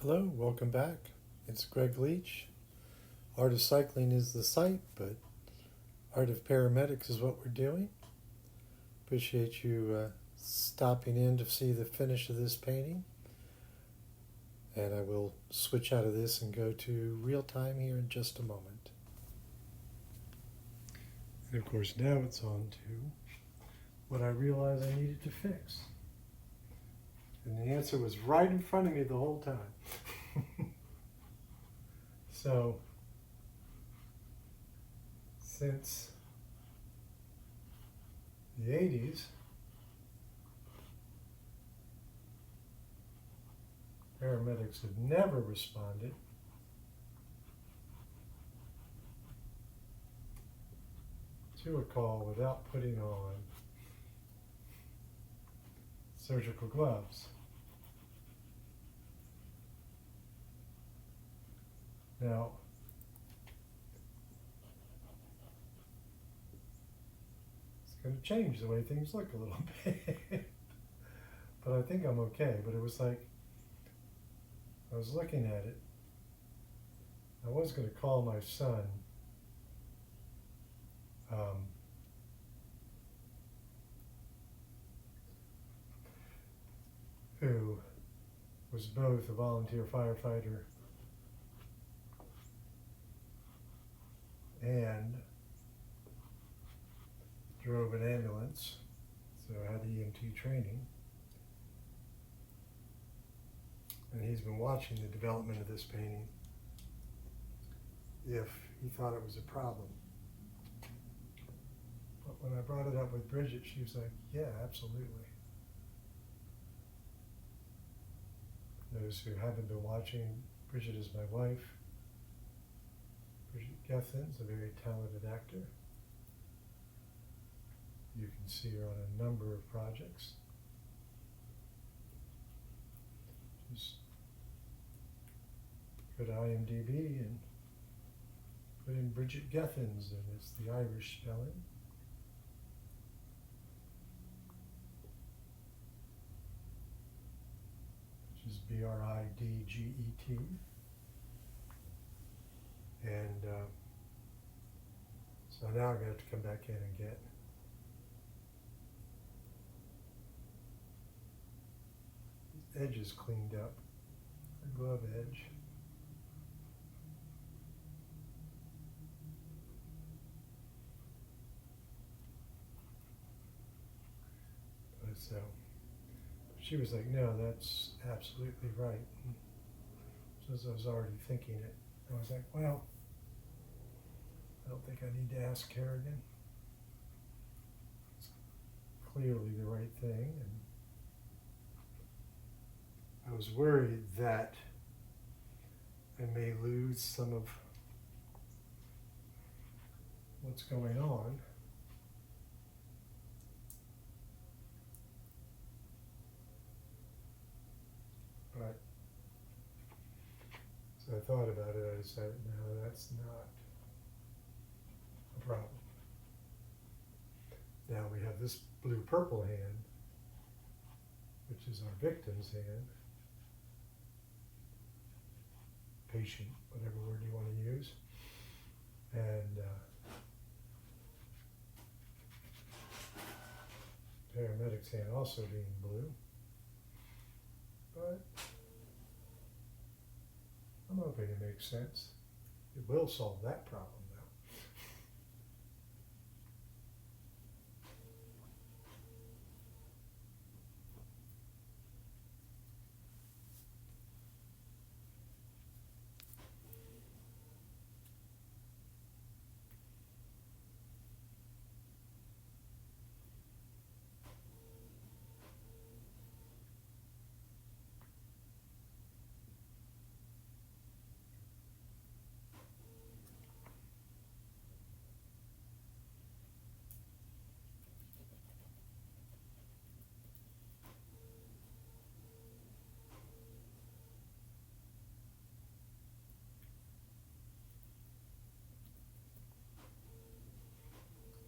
Hello, welcome back. It's Greg Leach. Art of Cycling is the site, but Art of Paramedics is what we're doing. Appreciate you stopping in to see the finish of this painting. And I will switch out of this and go to real time here in just a moment. And of course now it's on to what I realized I needed to fix. And the answer was right in front of me the whole time. So, since the 80s, paramedics have never responded to a call without putting on surgical gloves. Now, it's going to change the way things look a little bit, but I think I'm okay. But it was like, I was looking at it, I was going to call my son, who was both a volunteer firefighter and drove an ambulance, so I had EMT training. And he's been watching the development of this painting if he thought it was a problem. But when I brought it up with Bridget, she was like, yeah, absolutely. Those who haven't been watching, Bridget is my wife. Bridget Gethin's a very talented actor. You can see her on a number of projects. Just go to IMDb and put in Bridget Gethin's, and it's the Irish spelling. Which is Bridget. And so now I'm going to have to come back in and get these edges cleaned up. A glove edge. So she was like, no, that's absolutely right. And so I was already thinking it. I was like, well, I don't think I need to ask Kerrigan. It's clearly the right thing. And I was worried that I may lose some of what's going on. But so I thought about it, I decided, no, that's not a problem. Now we have this blue-purple hand, which is our victim's hand. Patient, whatever word you want to use. And paramedic's hand also being blue. But I'm hoping it makes sense. It will solve that problem, though.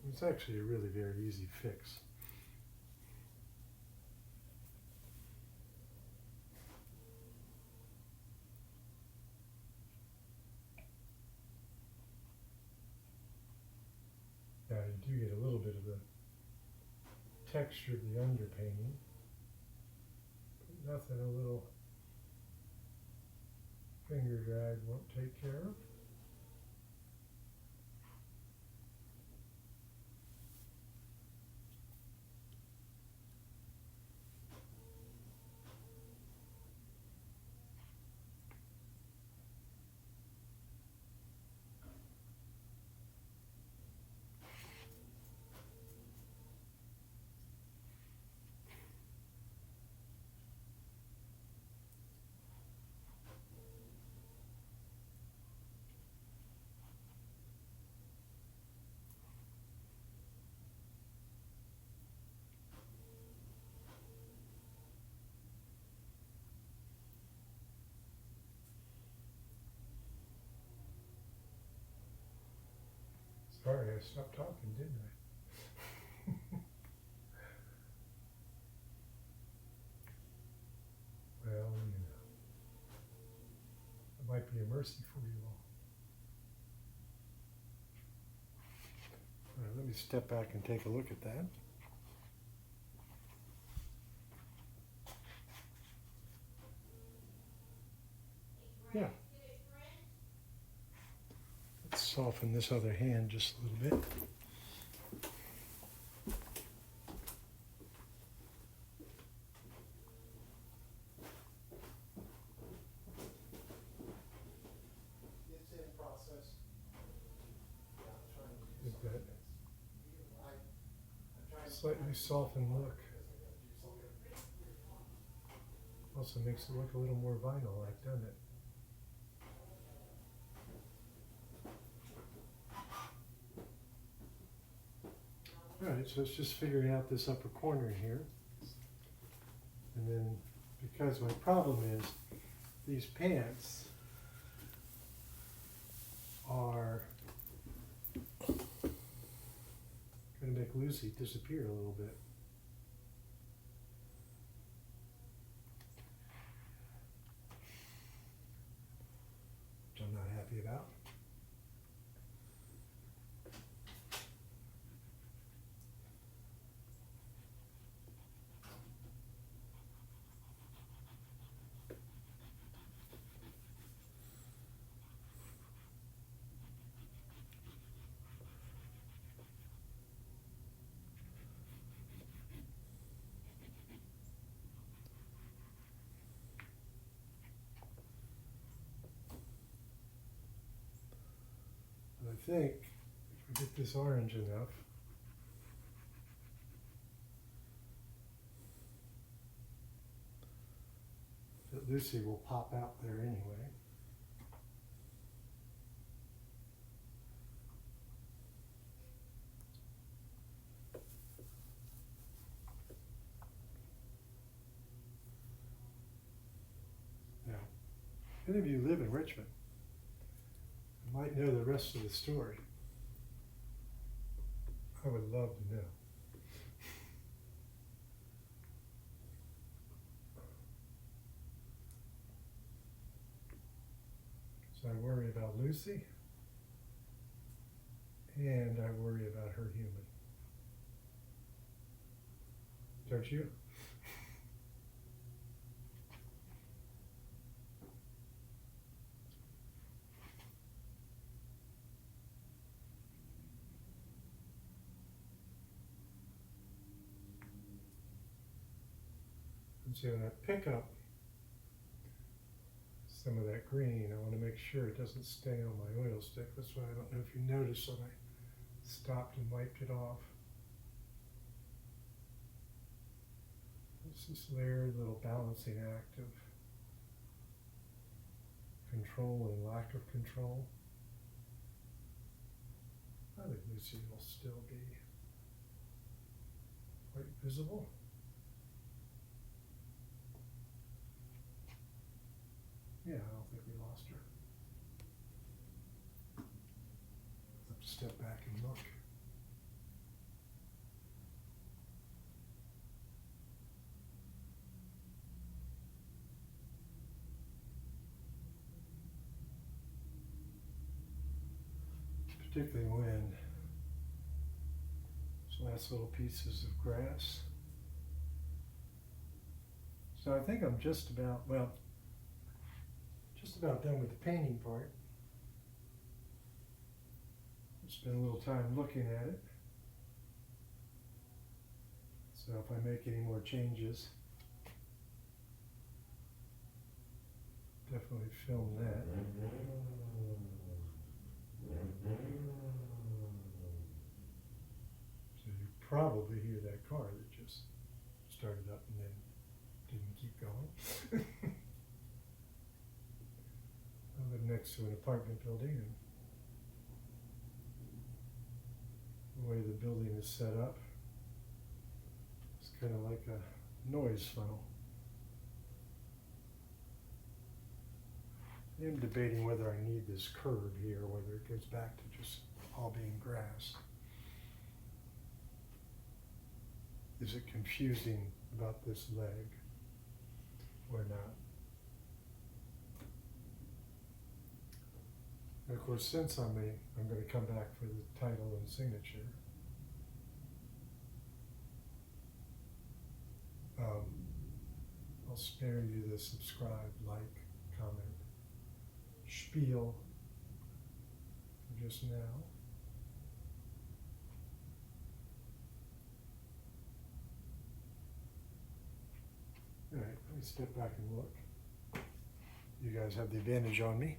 It's actually a really very easy fix. do get a little bit of the texture of the underpainting, but nothing a little finger drag won't take care of. Sorry, I stopped talking, didn't I? Well, it might be a mercy for you all. All right, let me step back and take a look at that. Yeah. Let's soften this other hand just a little bit. It's in process. Get that slightly softened look. Also makes it look a little more vinyl-like, doesn't it? Alright, so it's just figuring out this upper corner here. And then, because my problem is, these pants are going to make Lucy disappear a little bit. Which I'm not happy about. I think if we get this orange enough, that Lucy will pop out there anyway. Now, any of you live in Richmond might know the rest of the story. I would love to know. So I worry about Lucy, and I worry about her human. Don't you? And so when I pick up some of that green, I want to make sure it doesn't stay on my oil stick. That's why I don't know if you noticed that I stopped and wiped it off. It's this layered little balancing act of control and lack of control. I think Lucy will still be quite visible. Yeah, I don't think we lost her. I'll have to step back and look. Particularly when last little pieces of grass. So I think I'm just about done with the painting part. Spend a little time looking at it. So if I make any more changes, definitely film that. So you probably hear that car that just started up and then didn't keep going. I live next to an apartment building, and the way the building is set up, it's kind of like a noise funnel. I'm debating whether I need this curb here, or whether it goes back to just all being grass. Is it confusing about this leg or not? And of course, since I'm going to come back for the title and signature, I'll spare you the subscribe, like, comment, spiel for just now. All right, let me step back and look. You guys have the advantage on me.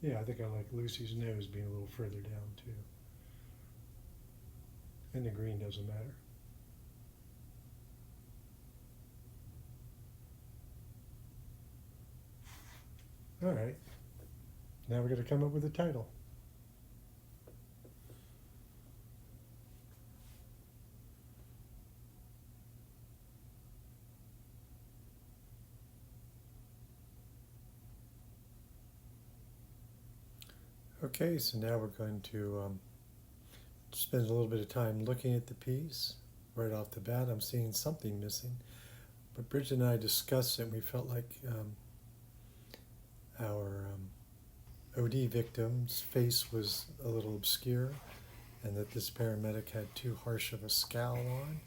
Yeah, I think I like Lucy's nose being a little further down too. And the green doesn't matter. All right, now we're going to come up with a title. Okay, so now we're going to spend a little bit of time looking at the piece. Right off the bat, I'm seeing something missing. But Bridget and I discussed it, and we felt like our OD victim's face was a little obscure, and that this paramedic had too harsh of a scowl on.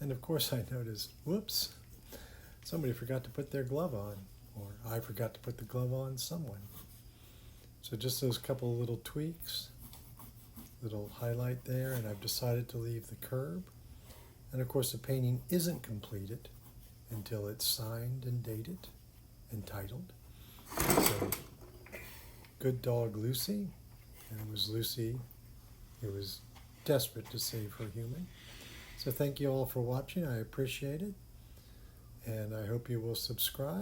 And of course I noticed, whoops, somebody forgot to put their glove on, or I forgot to put the glove on someone. So just those couple of little tweaks, little highlight there, and I've decided to leave the curb. And of course the painting isn't completed until it's signed and dated and titled. So, good dog Lucy, and it was Lucy who was desperate to save her human. So thank you all for watching. I appreciate it, and I hope you will subscribe.